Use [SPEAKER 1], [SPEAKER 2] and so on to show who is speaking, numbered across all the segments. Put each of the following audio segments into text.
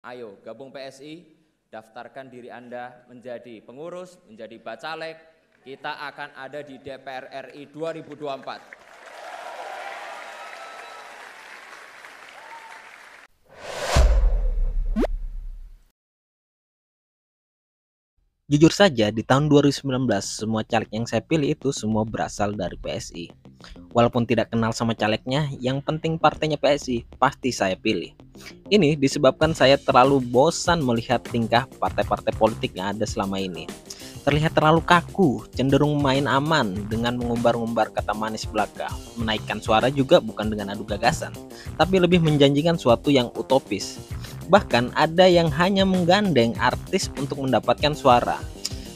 [SPEAKER 1] Ayo gabung PSI, daftarkan diri Anda menjadi pengurus, menjadi bacalek. Kita akan ada di DPR RI 2024.
[SPEAKER 2] Jujur saja, di tahun 2019, semua caleg yang saya pilih itu semua berasal dari PSI. Walaupun tidak kenal sama calegnya, yang penting partainya PSI, pasti saya pilih. Ini disebabkan saya terlalu bosan melihat tingkah partai-partai politik yang ada selama ini. Terlihat terlalu kaku, cenderung main aman dengan mengumbar-ngumbar kata manis belaka. Menaikkan suara juga bukan dengan adu gagasan, tapi lebih menjanjikan suatu yang utopis. Bahkan ada yang hanya menggandeng artis untuk mendapatkan suara.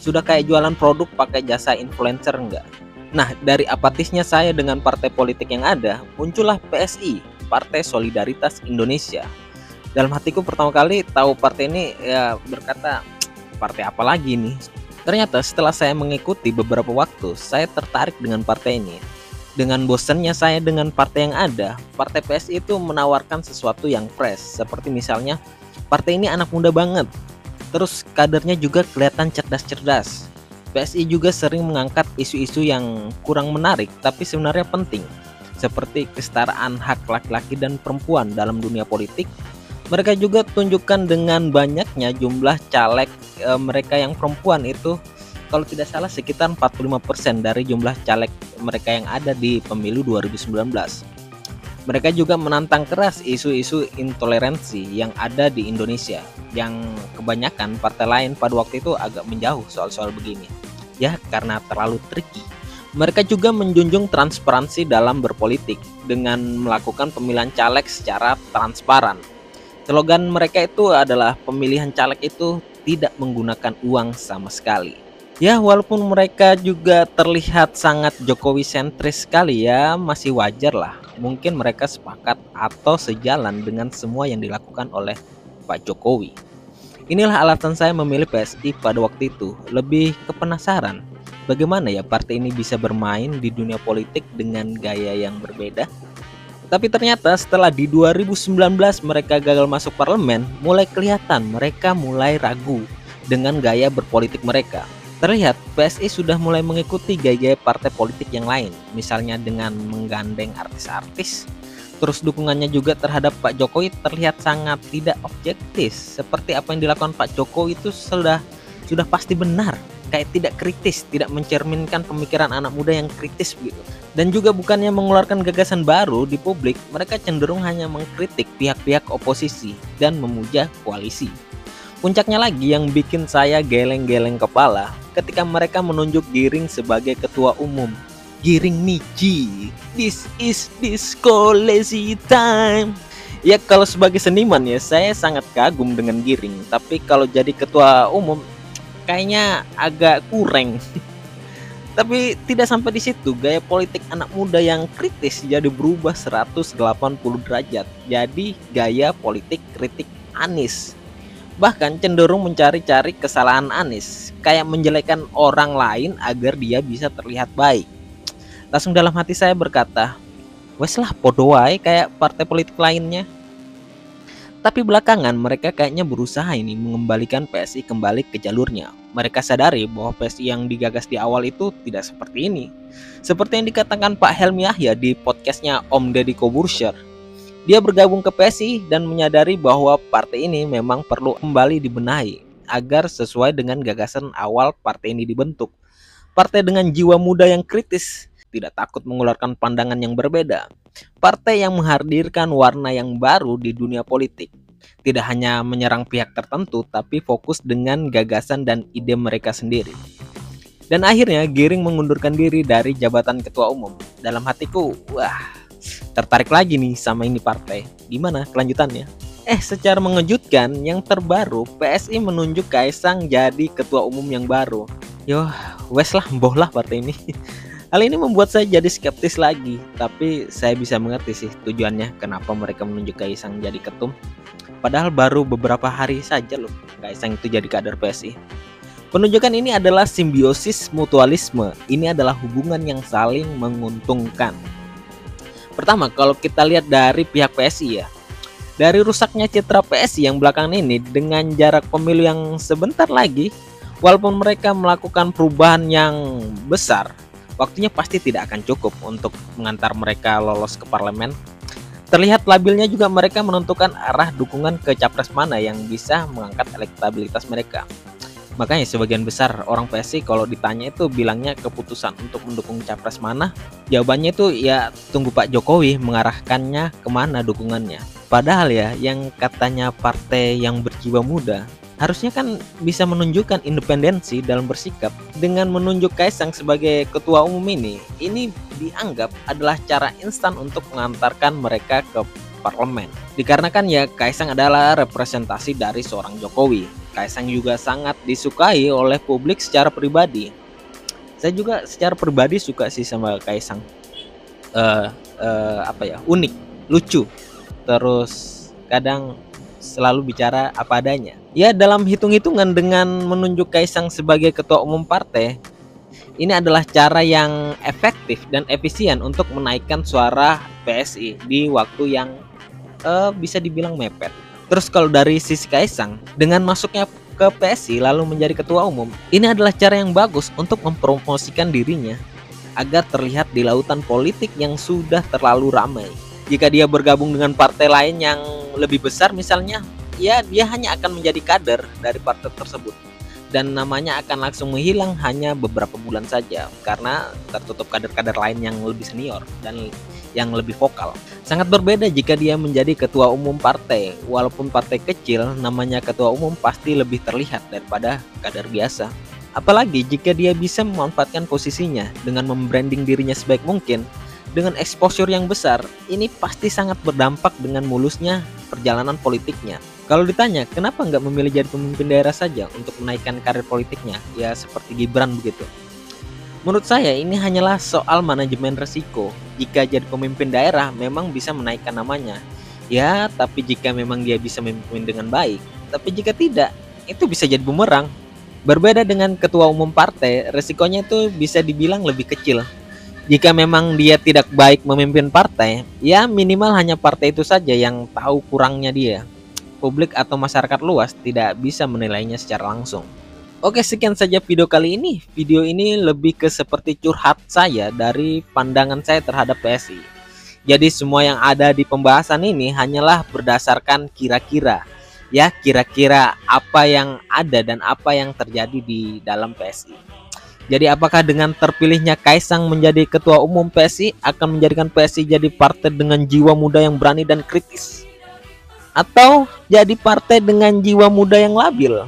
[SPEAKER 2] Sudah kayak jualan produk pakai jasa influencer enggak? Nah, dari apatisnya saya dengan partai politik yang ada, muncullah PSI, Partai Solidaritas Indonesia. Dalam hatiku pertama kali tahu partai ini ya berkata, partai apa lagi nih? Ternyata setelah saya mengikuti beberapa waktu, saya tertarik dengan partai ini. Dengan bosannya saya dengan partai yang ada, partai PSI itu menawarkan sesuatu yang fresh. Seperti misalnya, partai ini anak muda banget. Terus kadernya juga kelihatan cerdas-cerdas. PSI juga sering mengangkat isu-isu yang kurang menarik tapi sebenarnya penting. Seperti kesetaraan hak laki-laki dan perempuan dalam dunia politik. Mereka juga tunjukkan dengan banyaknya jumlah caleg mereka yang perempuan itu, kalau tidak salah sekitar 45% dari jumlah caleg mereka yang ada di pemilu 2019. Mereka juga menantang keras isu-isu intoleransi yang ada di Indonesia, yang kebanyakan partai lain pada waktu itu agak menjauh soal-soal begini. Ya, karena terlalu tricky. Mereka juga menjunjung transparansi dalam berpolitik dengan melakukan pemilihan caleg secara transparan. Slogan mereka itu adalah pemilihan caleg itu tidak menggunakan uang sama sekali. Ya, walaupun mereka juga terlihat sangat Jokowi sentris sekali ya, masih wajar lah. Mungkin mereka sepakat atau sejalan dengan semua yang dilakukan oleh Pak Jokowi. Inilah alasan saya memilih PSI pada waktu itu. Lebih ke penasaran, bagaimana ya partai ini bisa bermain di dunia politik dengan gaya yang berbeda. Tapi ternyata setelah di 2019 mereka gagal masuk parlemen, mulai kelihatan mereka mulai ragu dengan gaya berpolitik mereka. Terlihat PSI sudah mulai mengikuti gaya-gaya partai politik yang lain, misalnya dengan menggandeng artis-artis. Terus dukungannya juga terhadap Pak Jokowi terlihat sangat tidak objektif. Seperti apa yang dilakukan Pak Jokowi itu sudah pasti benar, kayak tidak kritis, tidak mencerminkan pemikiran anak muda yang kritis begitu. Dan juga bukannya mengeluarkan gagasan baru di publik, mereka cenderung hanya mengkritik pihak-pihak oposisi dan memuja koalisi. Puncaknya lagi yang bikin saya geleng-geleng kepala ketika mereka menunjuk Giring sebagai ketua umum. Giring Niji, this is disco lazy time. Ya, kalau sebagai seniman ya saya sangat kagum dengan Giring, tapi kalau jadi ketua umum kayaknya agak kurang. Tapi tidak sampai di situ, gaya politik anak muda yang kritis jadi berubah 180 derajat. Jadi gaya politik kritik Anies. Bahkan cenderung mencari-cari kesalahan Anies, kayak menjelekkan orang lain agar dia bisa terlihat baik. Langsung dalam hati saya berkata, wes lah podo wae kayak partai politik lainnya. Tapi belakangan mereka kayaknya berusaha ini mengembalikan PSI kembali ke jalurnya. Mereka sadari bahwa PSI yang digagas di awal itu tidak seperti ini. Seperti yang dikatakan Pak Helmi Yahya di podcastnya Om Deddy Kobusier. Dia bergabung ke PSI dan menyadari bahwa partai ini memang perlu kembali dibenahi agar sesuai dengan gagasan awal partai ini dibentuk. Partai dengan jiwa muda yang kritis, tidak takut mengeluarkan pandangan yang berbeda. Partai yang menghadirkan warna yang baru di dunia politik. Tidak hanya menyerang pihak tertentu, tapi fokus dengan gagasan dan ide mereka sendiri. Dan akhirnya Giring mengundurkan diri dari jabatan ketua umum. Dalam hatiku, wah, tertarik lagi nih sama ini partai. Gimana kelanjutannya? Secara mengejutkan, yang terbaru PSI menunjuk Kaisang jadi ketua umum yang baru. Yo, wes lah, mboh lah partai ini. Hal ini membuat saya jadi skeptis lagi, tapi saya bisa mengerti sih tujuannya kenapa mereka menunjuk Kaisang jadi ketum. Padahal baru beberapa hari saja loh Kaisang itu jadi kader PSI. Penunjukan ini adalah simbiosis mutualisme. Ini adalah hubungan yang saling menguntungkan. Pertama, kalau kita lihat dari pihak PSI ya, Dari rusaknya citra PSI yang belakangan ini dengan jarak pemilu yang sebentar lagi, walaupun mereka melakukan perubahan yang besar, waktunya pasti tidak akan cukup untuk mengantar mereka lolos ke parlemen. Terlihat labilnya juga mereka menentukan arah dukungan ke capres mana yang bisa mengangkat elektabilitas mereka. Makanya sebagian besar orang PSI kalau ditanya itu bilangnya keputusan untuk mendukung capres mana, jawabannya itu ya tunggu Pak Jokowi mengarahkannya kemana dukungannya. Padahal ya yang katanya partai yang berjiwa muda harusnya kan bisa menunjukkan independensi dalam bersikap. Dengan menunjuk Kaisang sebagai ketua umum ini dianggap adalah cara instan untuk mengantarkan mereka ke parlemen. Dikarenakan ya Kaisang adalah representasi dari seorang Jokowi. Kaisang juga sangat disukai oleh publik secara pribadi. Saya juga secara pribadi suka sih sama Kaisang. Unik, lucu, terus kadang selalu bicara apa adanya. Ya dalam hitung-hitungan dengan menunjuk Kaisang sebagai ketua umum partai, ini adalah cara yang efektif dan efisien untuk menaikkan suara PSI di waktu yang bisa dibilang mepet. Terus kalau dari sisi Kaisang, dengan masuknya ke PSI lalu menjadi ketua umum, ini adalah cara yang bagus untuk mempromosikan dirinya agar terlihat di lautan politik yang sudah terlalu ramai. Jika dia bergabung dengan partai lain yang lebih besar misalnya, ya dia hanya akan menjadi kader dari partai tersebut. Dan namanya akan langsung menghilang hanya beberapa bulan saja karena tertutup kader-kader lain yang lebih senior dan yang lebih vokal. Sangat berbeda jika dia menjadi ketua umum partai. Walaupun partai kecil, namanya ketua umum pasti lebih terlihat daripada kader biasa. Apalagi jika dia bisa memanfaatkan posisinya dengan membranding dirinya sebaik mungkin, dengan exposure yang besar, ini pasti sangat berdampak dengan mulusnya perjalanan politiknya. Kalau ditanya, kenapa nggak memilih jadi pemimpin daerah saja untuk menaikkan karir politiknya? Ya seperti Gibran begitu. Menurut saya ini hanyalah soal manajemen resiko. Jika jadi pemimpin daerah memang bisa menaikkan namanya. Ya, tapi jika memang dia bisa memimpin dengan baik. Tapi jika tidak, itu bisa jadi bumerang. Berbeda dengan ketua umum partai, resikonya itu bisa dibilang lebih kecil. Jika memang dia tidak baik memimpin partai, ya minimal hanya partai itu saja yang tahu kurangnya dia. Publik atau masyarakat luas tidak bisa menilainya secara langsung. Oke, sekian saja video kali ini. Video ini lebih ke seperti curhat saya dari pandangan saya terhadap PSI. Jadi semua yang ada di pembahasan ini hanyalah berdasarkan kira-kira. Ya, kira-kira apa yang ada dan apa yang terjadi di dalam PSI. Jadi apakah dengan terpilihnya Kaisang menjadi ketua umum PSI akan menjadikan PSI jadi partai dengan jiwa muda yang berani dan kritis? Atau jadi partai dengan jiwa muda yang labil?